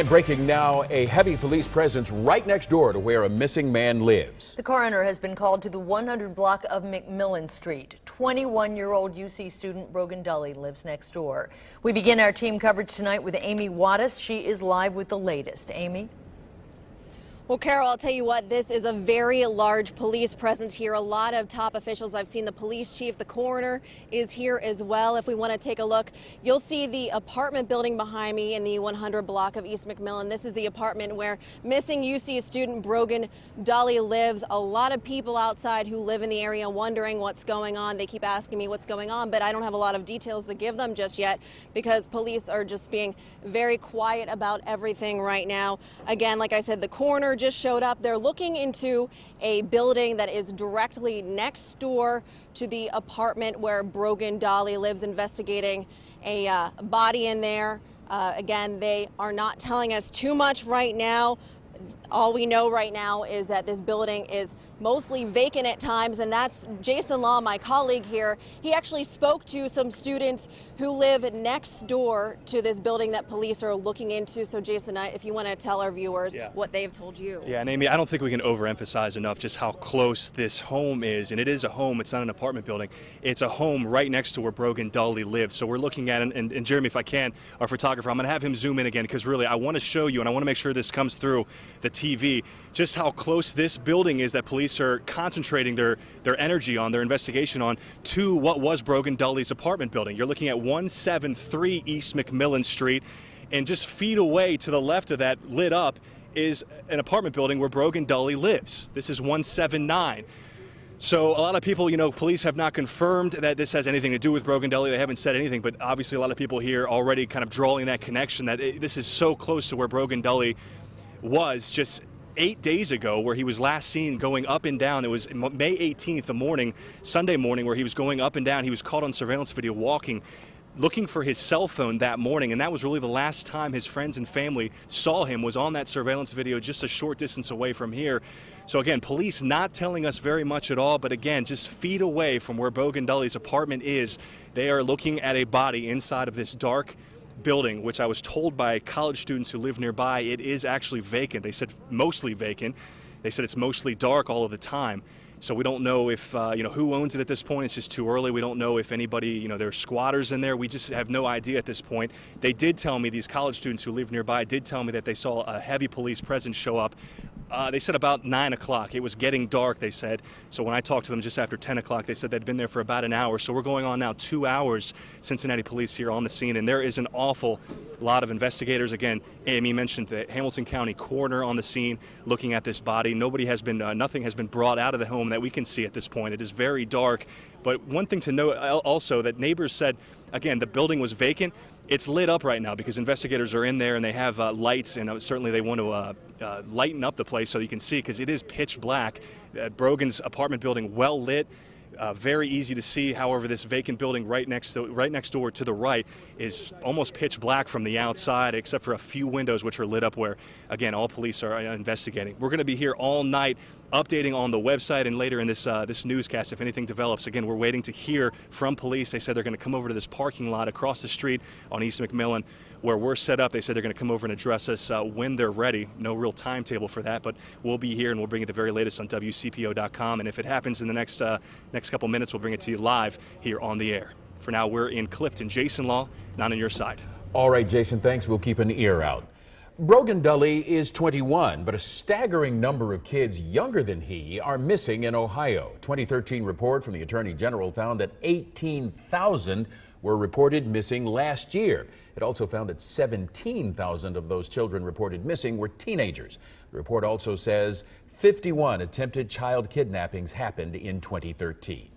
And breaking now, a heavy police presence right next door to where a missing man lives. The coroner has been called to the 100 block of McMillan Street. 21-year-old UC student Brogan Dulle lives next door. We begin our team coverage tonight with Amy Wattis. She is live with the latest. Amy? Well, Carol, I'll tell you what, this is a very large police presence here. A lot of top officials. I've seen the police chief, the coroner is here as well. If we want to take a look, you'll see the apartment building behind me in the 100 block of East McMillan. This is the apartment where missing UC student Brogan Dulle lives. A lot of people outside who live in the area wondering what's going on. They keep asking me what's going on, but I don't have a lot of details to give them just yet because police are just being very quiet about everything right now. Again, like I said, the coroner just showed up. They're looking into a building that is directly next door to the apartment where Brogan Dulle lives, investigating a body in there. Again, they are not telling us too much right now. All we know right now is that this building is mostly vacant at times, and that's Jason Law, my colleague here. He actually spoke to some students who live next door to this building that police are looking into. So Jason, if you want to tell our viewers what they've told you. Yeah, and Amy, I don't think we can overemphasize enough just how close this home is. And it is a home, it's not an apartment building. It's a home right next to where Brogan Dulle lives. So we're looking at, and Jeremy, if I can, our photographer, I'm going to have him zoom in again because really I want to show you, and I want to make sure this comes through the TV, just how close this building is that police are concentrating their energy on, their investigation on, to what was Brogan Dulle's apartment building. You're looking at 173 East McMillan Street, and just feet away to the left of that, lit up, is an apartment building where Brogan Dulle lives. This is 179. So a lot of people, police have not confirmed that this has anything to do with Brogan Dulle. They haven't said anything, but obviously a lot of people here already kind of drawing that connection that this is so close to where Brogan Dulle was just 8 days ago, where he was last seen going up and down. It was May 18th, the morning, Sunday morning, where he was going up and down. He was caught on surveillance video walking, looking for his cell phone that morning, and that was really the last time his friends and family saw him, was on that surveillance video just a short distance away from here. So again, police not telling us very much at all, but again, just feet away from where Brogan Dulle's apartment is, they are looking at a body inside of this dark building, which I was told by college students who live nearby, it is actually vacant. They said mostly vacant. They said it's mostly dark all of the time. So we don't know if, who owns it at this point. It's just too early. We don't know if anybody, there are squatters in there. We just have no idea at this point. They did tell me, these college students who live nearby did tell me that they saw a heavy police presence show up. They said about 9 o'clock. It was getting dark, they said. So when I talked to them just after 10 o'clock, they said they'd been there for about an hour. So we're going on now 2 hours, Cincinnati police here on the scene, and there is an awful lot of investigators. Again, Amy mentioned the Hamilton County coroner on the scene looking at this body. Nobody has been, nothing has been brought out of the home that we can see at this point. It is very dark. But one thing to note also, that neighbors said, again, the building was vacant. It's lit up right now because investigators are in there and they have lights, and certainly they want to lighten up the place so you can see, because it is pitch black. Brogan's apartment building well lit. Very easy to see. However, this vacant building right next door to the right is almost pitch black from the outside, except for a few windows which are lit up where, again, all police are investigating. We're going to be here all night updating on the website and later in this newscast if anything develops. Again, we're waiting to hear from police. They said they're going to come over to this parking lot across the street on East McMillan where we're set up. They said they're going to come over and address us when they're ready. No real timetable for that, but we'll be here and we'll bring you the very latest on WCPO.com. And if it happens in the next couple minutes, we'll bring it to you live here on the air. For now, we're in Clifton. Jason Law, not on your side. All right, Jason, thanks. We'll keep an ear out. Brogan Dulle is 21, but a staggering number of kids younger than he are missing in Ohio. 2013 report from the Attorney General found that 18,000 were reported missing last year. It also found that 17,000 of those children reported missing were teenagers. The report also says 51 attempted child kidnappings happened in 2013.